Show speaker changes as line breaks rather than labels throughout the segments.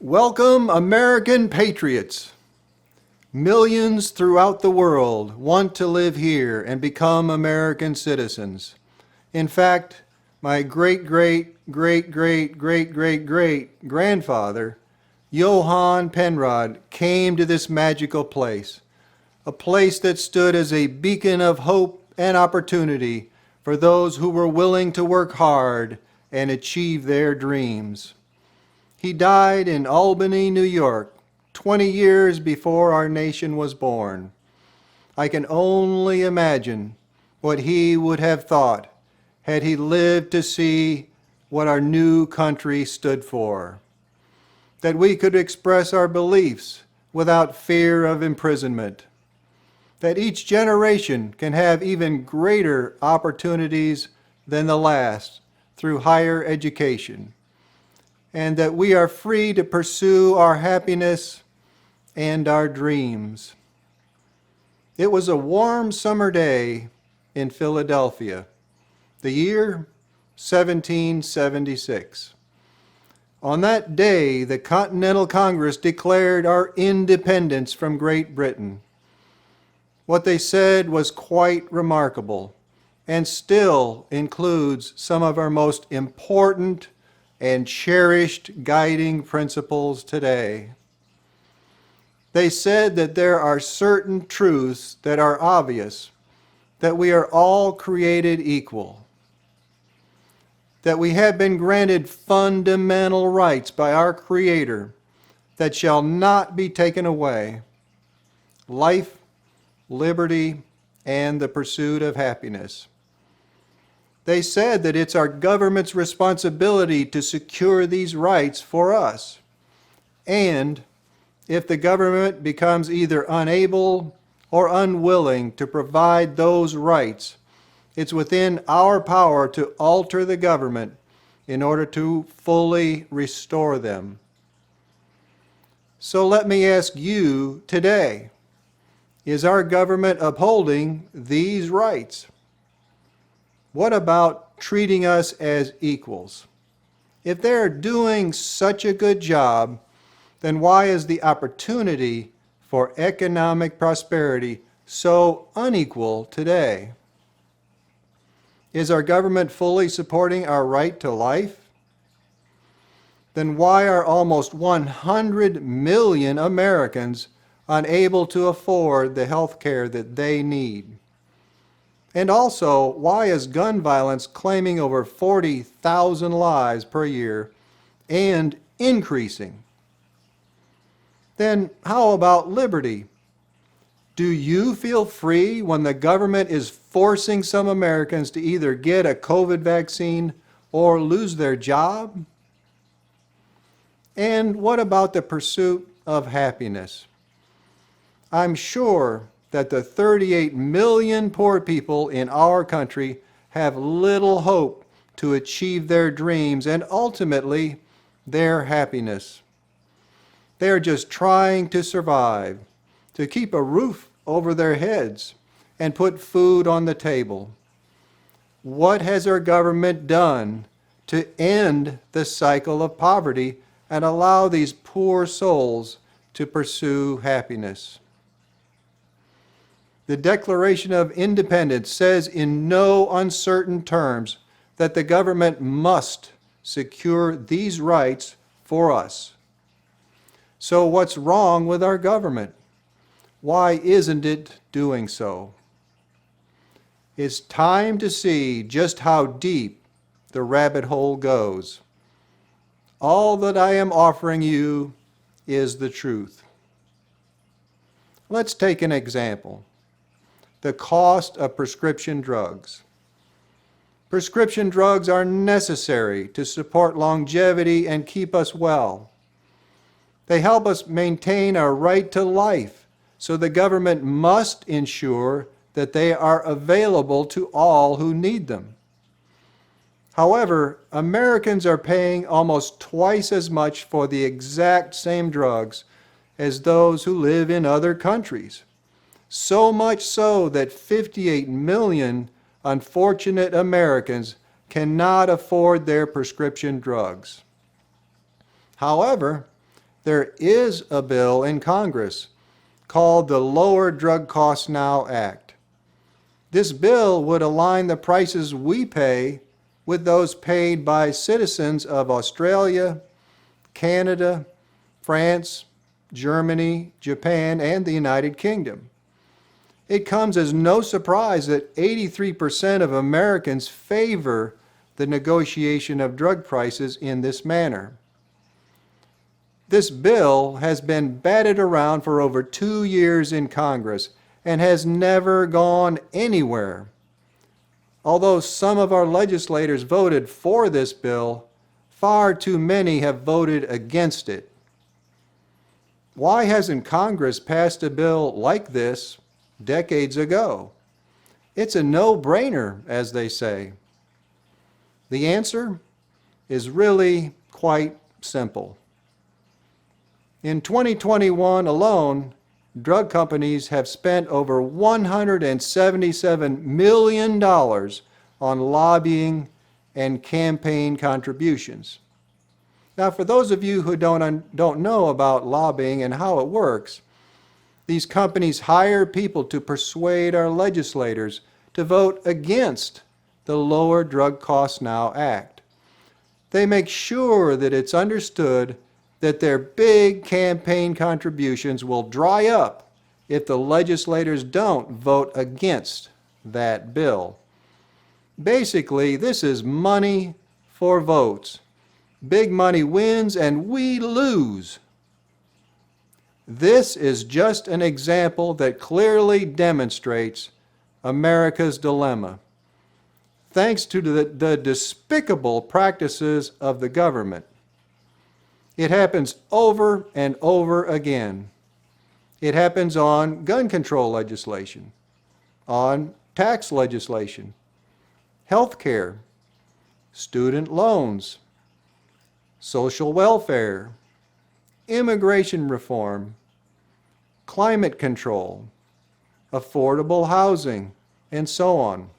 Welcome, American Patriots. Millions throughout the world want to live here and become American citizens. In fact, my great-great-great-great-great-great-grandfather, Johann Penrod, came to this magical place, a place that stood as a beacon of hope and opportunity for those who were willing to work hard and achieve their dreams. He died in Albany, New York, 20 years before our nation was born. I can only imagine what he would have thought had he lived to see what our new country stood for. That we could express our beliefs without fear of imprisonment. That each generation can have even greater opportunities than the last through higher education. And that we are free to pursue our happiness and our dreams. It was a warm summer day in Philadelphia, the year 1776. On that day, the Continental Congress declared our independence from Great Britain. What they said was quite remarkable and still includes some of our most important and cherished guiding principles today. They said that there are certain truths that are obvious, that we are all created equal, that we have been granted fundamental rights by our Creator that shall not be taken away: life, liberty, and the pursuit of happiness. They said that it's our government's responsibility to secure these rights for us. And if the government becomes either unable or unwilling to provide those rights, it's within our power to alter the government in order to fully restore them. So let me ask you today, is our government upholding these rights? What about treating us as equals? If they're doing such a good job, then why is the opportunity for economic prosperity so unequal today? Is our government fully supporting our right to life? Then why are almost 100 million Americans unable to afford the health care that they need? And also, why is gun violence claiming over 40,000 lives per year and increasing? Then how about liberty? Do you feel free when the government is forcing some Americans to either get a COVID vaccine or lose their job? And what about the pursuit of happiness? I'm sure that the 38 million poor people in our country have little hope to achieve their dreams and ultimately their happiness. They are just trying to survive, to keep a roof over their heads and put food on the table. What has our government done to end the cycle of poverty and allow these poor souls to pursue happiness? The Declaration of Independence says in no uncertain terms that the government must secure these rights for us. So what's wrong with our government? Why isn't it doing so? It's time to see just how deep the rabbit hole goes. All that I am offering you is the truth. Let's take an example. The cost of prescription drugs. Prescription drugs are necessary to support longevity and keep us well. They help us maintain our right to life, so the government must ensure that they are available to all who need them. However, Americans are paying almost twice as much for the exact same drugs as those who live in other countries. So much so that 58 million unfortunate Americans cannot afford their prescription drugs. However, there is a bill in Congress called the Lower Drug Costs Now Act. This bill would align the prices we pay with those paid by citizens of Australia, Canada, France, Germany, Japan, and the United Kingdom. It comes as no surprise that 83% of Americans favor the negotiation of drug prices in this manner. This bill has been batted around for over 2 years in Congress and has never gone anywhere. Although some of our legislators voted for this bill, far too many have voted against it. Why hasn't Congress passed a bill like this decades ago? It's a no-brainer, as they say. The answer is really quite simple. In 2021 alone, drug companies have spent over $177 million on lobbying and campaign contributions. Now, for those of you who don't know about lobbying and how it works, these companies hire people to persuade our legislators to vote against the Lower Drug Costs Now Act. They make sure that it's understood that their big campaign contributions will dry up if the legislators don't vote against that bill. Basically, this is money for votes. Big money wins and we lose. This is just an example that clearly demonstrates America's dilemma. Thanks to the despicable practices of the government. It happens over and over again. It happens on gun control legislation, on tax legislation, health care, student loans, social welfare, immigration reform, climate control, affordable housing, and so on.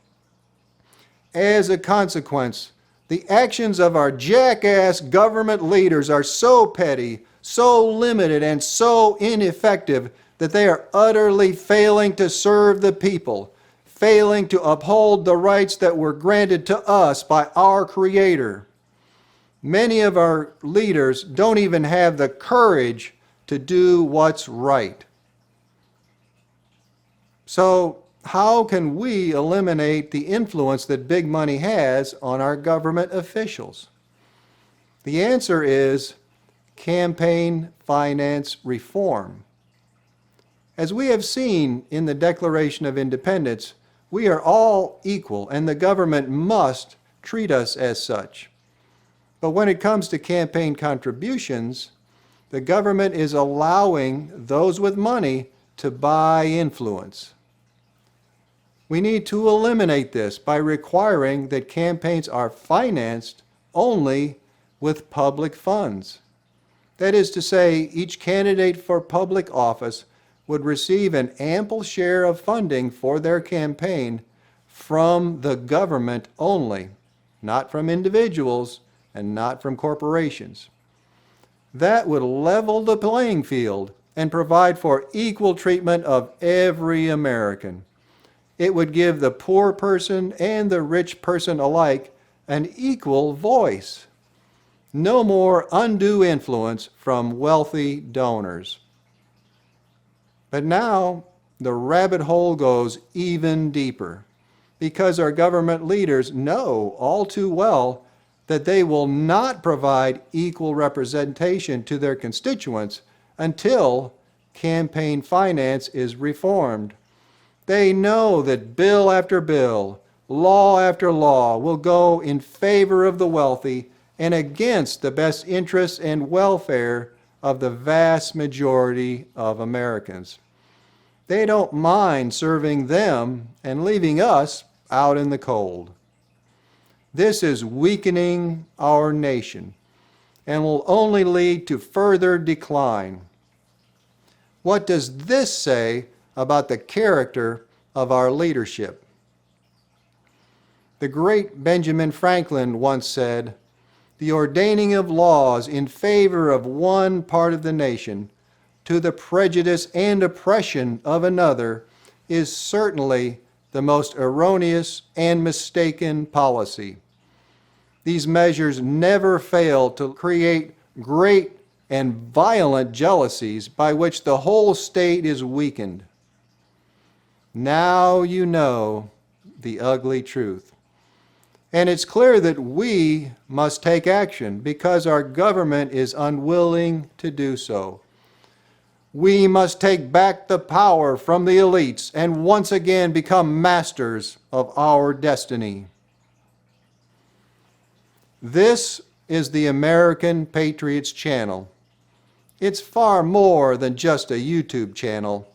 As a consequence, the actions of our jackass government leaders are so petty, so limited, and so ineffective that they are utterly failing to serve the people, failing to uphold the rights that were granted to us by our Creator. Many of our leaders don't even have the courage to do what's right. So, how can we eliminate the influence that big money has on our government officials? The answer is campaign finance reform. As we have seen in the Declaration of Independence, we are all equal and the government must treat us as such. But when it comes to campaign contributions, the government is allowing those with money to buy influence. We need to eliminate this by requiring that campaigns are financed only with public funds. That is to say, each candidate for public office would receive an ample share of funding for their campaign from the government only, not from individuals and not from corporations. That would level the playing field and provide for equal treatment of every American. It would give the poor person and the rich person alike an equal voice. No more undue influence from wealthy donors. But now the rabbit hole goes even deeper because our government leaders know all too well that they will not provide equal representation to their constituents until campaign finance is reformed. They know that bill after bill, law after law will go in favor of the wealthy and against the best interests and welfare of the vast majority of Americans. They don't mind serving them and leaving us out in the cold. This is weakening our nation and will only lead to further decline. What does this say about the character of our leadership? The great Benjamin Franklin once said, the ordaining of laws in favor of one part of the nation to the prejudice and oppression of another is certainly the most erroneous and mistaken policy. These measures never fail to create great and violent jealousies by which the whole state is weakened. Now you know the ugly truth. And it's clear that we must take action because our government is unwilling to do so. We must take back the power from the elites and once again become masters of our destiny. This is the American Patriots channel. It's far more than just a YouTube channel.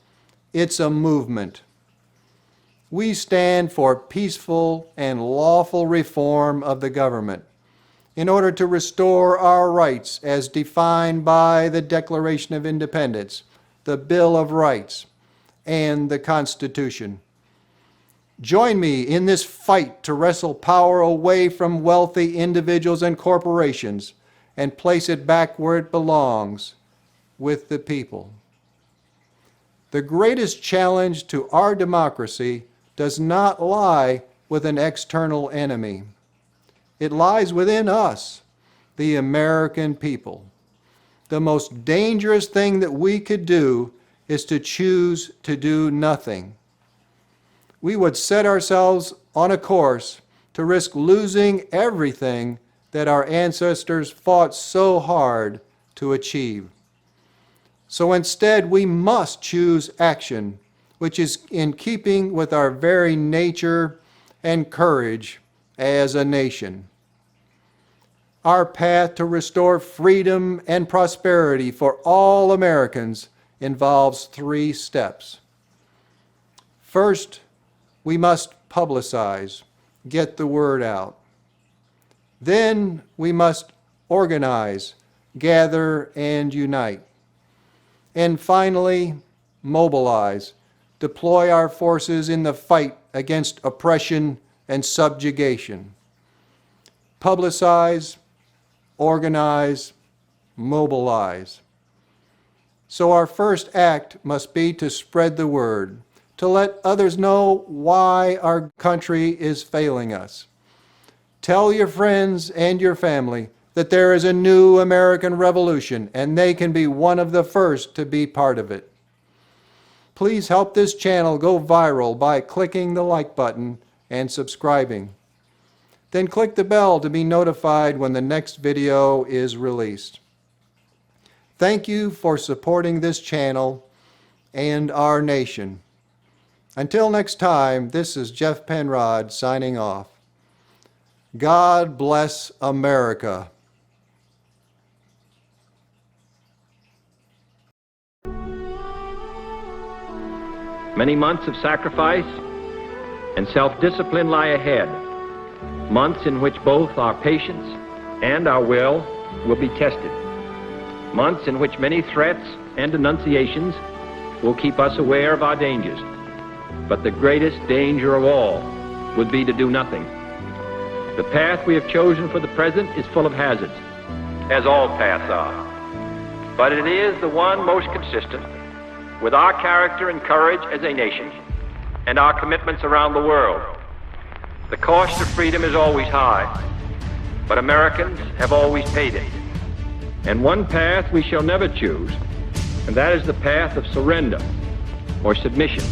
It's a movement. We stand for peaceful and lawful reform of the government in order to restore our rights as defined by the Declaration of Independence, the Bill of Rights, and the Constitution. Join me in this fight to wrestle power away from wealthy individuals and corporations and place it back where it belongs, with the people. The greatest challenge to our democracy does not lie with an external enemy. It lies within us, the American people. The most dangerous thing that we could do is to choose to do nothing. We would set ourselves on a course to risk losing everything that our ancestors fought so hard to achieve. So instead, we must choose action, which is in keeping with our very nature and courage as a nation. Our path to restore freedom and prosperity for all Americans involves 3 steps. First, we must publicize, get the word out. Then we must organize, gather, and unite. And finally, mobilize, deploy our forces in the fight against oppression and subjugation. Publicize, organize, mobilize. So our first act must be to spread the word, to let others know why our country is failing us. Tell your friends and your family that there is a new American revolution and they can be one of the first to be part of it. Please help this channel go viral by clicking the like button and subscribing. Then click the bell to be notified when the next video is released. Thank you for supporting this channel and our nation. Until next time, this is Jeff Penrod signing off. God bless America.
Many months of sacrifice and self-discipline lie ahead, months in which both our patience and our will be tested, months in which many threats and denunciations will keep us aware of our dangers. But the greatest danger of all would be to do nothing. The path we have chosen for the present is full of hazards, as all paths are. But it is the one most consistent with our character and courage as a nation and our commitments around the world. The cost of freedom is always high, but Americans have always paid it. And one path we shall never choose, and that is the path of surrender or submission.